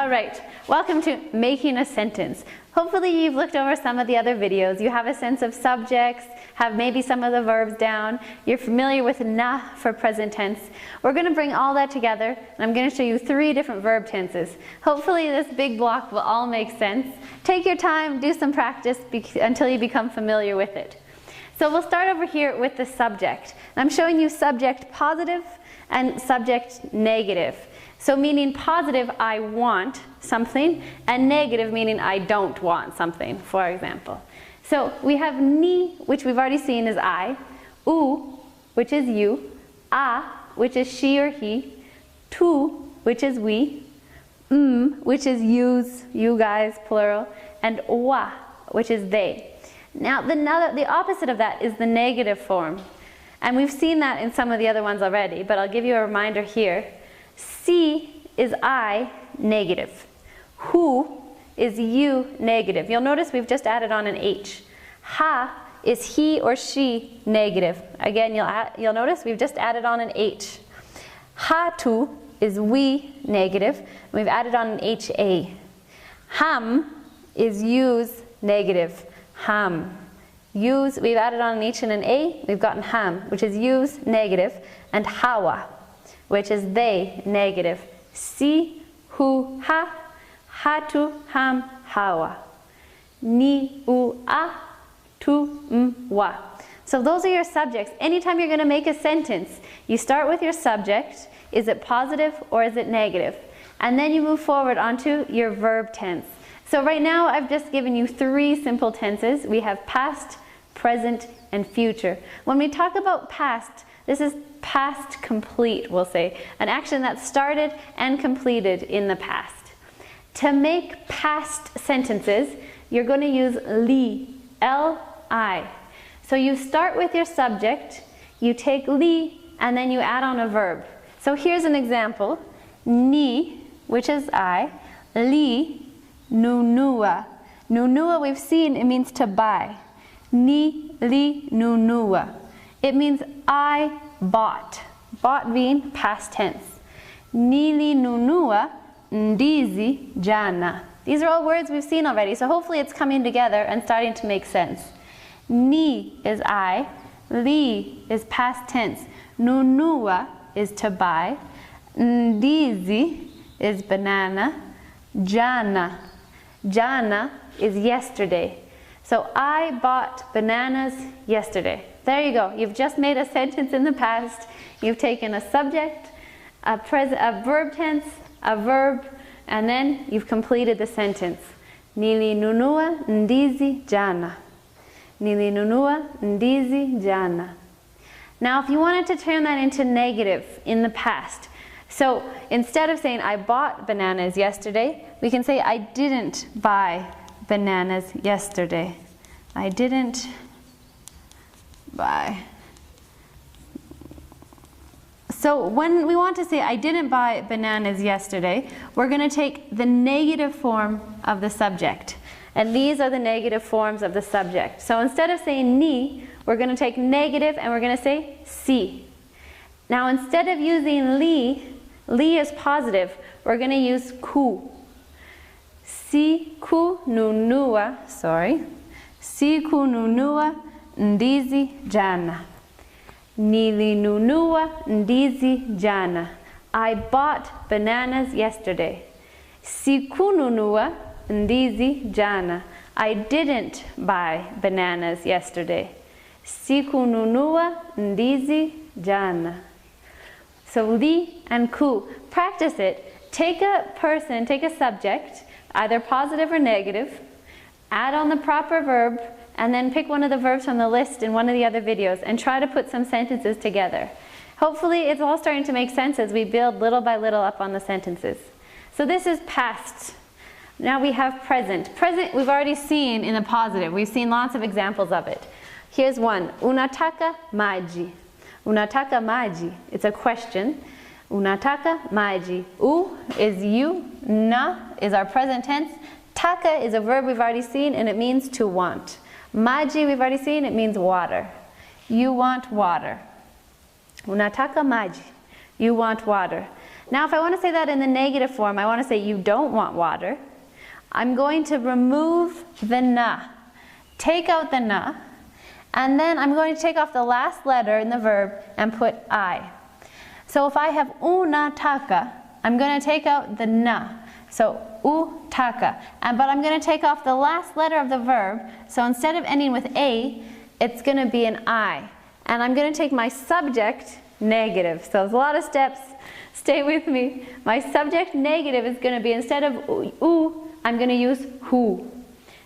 All right, welcome to Making a Sentence. Hopefully you've looked over some of the other videos. You have a sense of subjects, have maybe some of the verbs down. You're familiar with na for present tense. We're going to bring all that together, and I'm going to show you 3 different verb tenses. Hopefully this big block will all make sense. Take your time, do some practice until you become familiar with it. So we'll start over here with the subject. I'm showing you subject positive and subject negative. So meaning positive, I want something, and negative meaning I don't want something, for example. So we have ni, which we've already seen is I, u, which is you, a, which is she or he, tu, which is we, which is yous, you guys, plural, and wa, which is they. Now the opposite of that is the negative form. And we've seen that in some of the other ones already, but I'll give you a reminder here. Si is I, negative. Hu is you, negative. You'll notice we've just added on an H. Ha is he or she, negative. Again, you'll notice we've just added on an H. Hatu is we, negative. We've added on an HA. Ham is yous, negative. Ham. Yous, we've added on an H and an A, we've gotten ham, which is yous, negative, and hawa, which is they, negative. Si, hu, ha, hatu, ham, hawa. Ni, u, a, tu, wa. So those are your subjects. Anytime you're going to make a sentence, you start with your subject. Is it positive or is it negative? And then you move forward onto your verb tense. So right now I've just given you 3 simple tenses. We have past, present, and future. When we talk about past, this is past complete, we'll say. An action that started and completed in the past. To make past sentences, you're going to use li, L-I. So you start with your subject, you take li, and then you add on a verb. So here's an example. Ni, which is I, li, nunua. Nunua, we've seen, it means to buy. Ni, li, nunua. It means I bought. Bought being past tense. Nili nunua ndizi jana. These are all words we've seen already, so hopefully it's coming together and starting to make sense. Ni is I, li is past tense, nunua is to buy, ndizi is banana, jana. Jana is yesterday. So I bought bananas yesterday. There you go. You've just made a sentence in the past. You've taken a subject, a verb tense, a verb, and then you've completed the sentence. Nili nunua ndizi jana. Nili nunua ndizi jana. Now if you wanted to turn that into negative in the past, so instead of saying I bought bananas yesterday, we can say I didn't buy bananas yesterday. I didn't buy. So when we want to say I didn't buy bananas yesterday, we're going to take the negative form of the subject. And these are the negative forms of the subject. So instead of saying ni, we're going to take negative and we're going to say si. Now instead of using li is positive, we're going to use ku. Si ku nunua, si ku nunua ndizi jana. Nilinunua ndizi jana. I bought bananas yesterday. Sikununua ndizi jana. I didn't buy bananas yesterday. Sikununua ndizi jana. So li and ku. Practice it. Take a person, take a subject, either positive or negative, add on the proper verb, and then pick one of the verbs from the list in one of the other videos and try to put some sentences together. Hopefully it's all starting to make sense as we build little by little up on the sentences. So this is past. Now we have present. Present we've already seen in the positive. We've seen lots of examples of it. Here's one. Unataka maji. Unataka maji. It's a question. Unataka maji. U is you. Na is our present tense. Taka is a verb we've already seen and it means to want. Maji we've already seen, it means water. You want water. Unataka maji. You want water. Now if I want to say that in the negative form, I want to say you don't want water. I'm going to remove the na, take out the na, and then I'm going to take off the last letter in the verb and put I. So if I have unataka, I'm going to take out the na. So utaka, but I'm going to take off the last letter of the verb. So instead of ending with a, it's going to be an I. And I'm going to take my subject negative. So there's a lot of steps. Stay with me. My subject negative is going to be, instead of u, I'm going to use hu.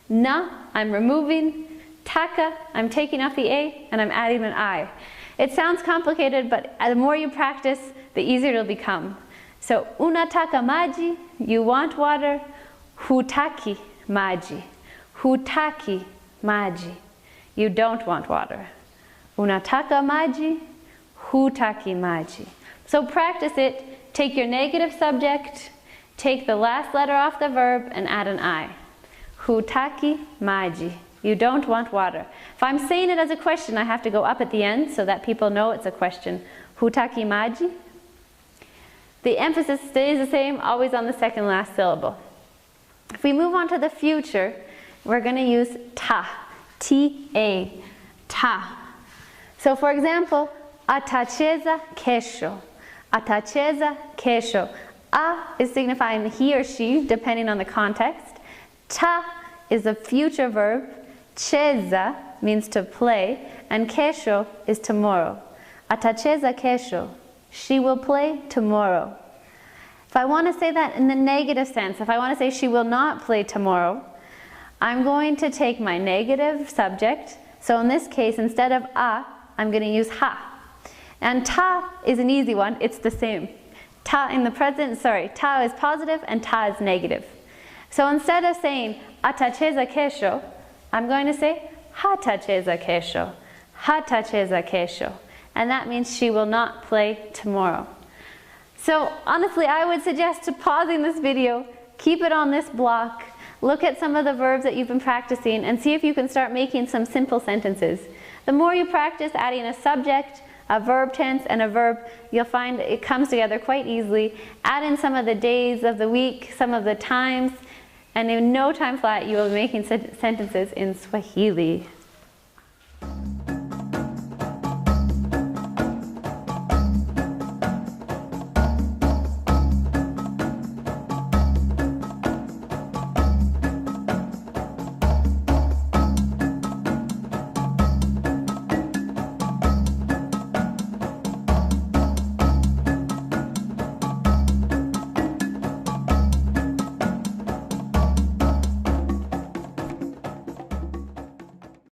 Na, I'm removing. Taka, I'm taking off the a, and I'm adding an I. It sounds complicated, but the more you practice, the easier it'll become. So unataka maji, you want water. Hutaki maji. Hutaki maji, you don't want water. Unataka maji, hutaki maji. So practice it. Take your negative subject, take the last letter off the verb, and add an I. Hutaki maji, you don't want water. If I'm saying it as a question, I have to go up at the end so that people know it's a question. Hutaki maji. The emphasis stays the same, always on the second last syllable. If we move on to the future, we're going to use ta, T-A, ta. So for example, atacheza kesho, atacheza kesho. A is signifying he or she, depending on the context. Ta is a future verb. Cheza means to play, and kesho is tomorrow. Atacheza kesho, she will play tomorrow. If I want to say that in the negative sense, if I want to say she will not play tomorrow, I'm going to take my negative subject. So in this case, instead of a, I'm going to use ha. And ta is an easy one, it's the same. Ta in the present, ta is positive and ta is negative. So instead of saying atacheza kesho, I'm going to say hatacheza kesho, hatacheza kesho. And that means she will not play tomorrow. So honestly, I would suggest to pausing this video, keep it on this block, look at some of the verbs that you've been practicing, and see if you can start making some simple sentences. The more you practice adding a subject, a verb tense, and a verb, you'll find it comes together quite easily. Add in some of the days of the week, some of the times, and in no time flat you will be making sentences in Swahili.